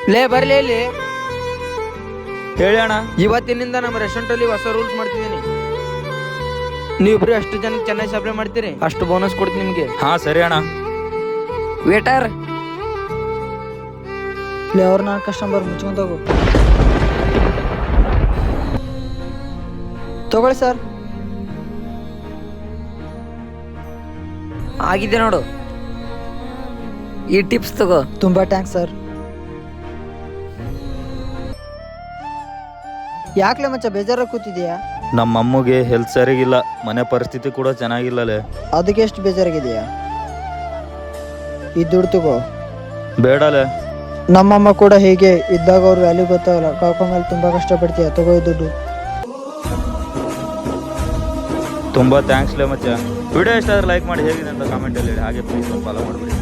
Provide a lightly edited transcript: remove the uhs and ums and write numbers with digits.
ಲೇ ಬರ್ಲಿ ಇಲ್ಲಿ ಹೇಳಿ ಅಣ್ಣ. ಇವತ್ತಿನಿಂದ ನಮ್ಮ ರೆಸ್ಟೋರೆಂಟ್ ಅಲ್ಲಿ ಹೊಸ ರೂಲ್ಸ್ ಮಾಡ್ತಿದ್ದೀನಿ. ನೀವಿಬ್ರು ಎಷ್ಟು ಜನಕ್ಕೆ ಚೆನ್ನಾಗಿ ಸಪ್ಲೈ ಮಾಡ್ತೀರಿ ಅಷ್ಟು ಬೋನಸ್ ಕೊಡ್ತೀನಿ ನಿಮ್ಗೆ. ಹಾ ಸರಿ ಅಣ್ಣ. ವೇಟರ್ ಇಲ್ಲಿ ಅವ್ರ ನಾನು ಕಸ್ಟಮರ್ ಮುಚ್ಕೊಂಡ್ ತಗೊಳ್ಳಿ ಸರ್. ಆಗಿದೆ ನೋಡು, ಈ ಟಿಪ್ಸ್ ತಗೋ. ತುಂಬಾ ಥ್ಯಾಂಕ್ಸ್ ಸರ್. ಯಾಕ್ಲೆ ಮಚ್ಚ ಬೇಜಾರಾಗಿ ಕೂತಿದ್ಯಾ? ನಮ್ಮ ಅಮ್ಮಗೆ ಹೆಲ್ತ್ ಸರಿಗಿಲ್ಲ, ಮನೆ ಪರಿಸ್ಥಿತಿ ಕೂಡ ಚೆನ್ನಾಗಿಲ್ಲಲೇ. ಅದಕ್ಕೆ ಎಷ್ಟು ಬೇಜಾರಾಗಿದೆಯಾ? ಈ ದುಡ್ಡು ತಗೋ. ಬೇಡಲೇ. ನಮ್ಮಮ್ಮ ಕೂಡ ಹೀಗೆ ಇದ್ದಾಗ ಅವ್ರ ವ್ಯಾಲ್ಯೂ ಗೊತ್ತಾಗಲ್ಲ, ಕಳ್ಕೊಂಡ್ಮೇಲೆ ತುಂಬಾ ಕಷ್ಟಪಡ್ತೀಯ. ತಗೋ ಈ ದುಡ್ಡು. ತುಂಬಾ ಥ್ಯಾಂಕ್ಸ್ ಲೇ ಮಚ್ಚ. ವಿಡಿಯೋ ಇಷ್ಟ ಆದ್ರೆ ಲೈಕ್ ಮಾಡಿ, ಹೇಗಿದೆ ಅಂತ ಕಾಮೆಂಟಲ್ಲಿ ಹೇಳಿ. ಹಾಗೆ ಪ್ಲೀಸ್ ಫಾಲೋ ಮಾಡಿಬಿಡಿ.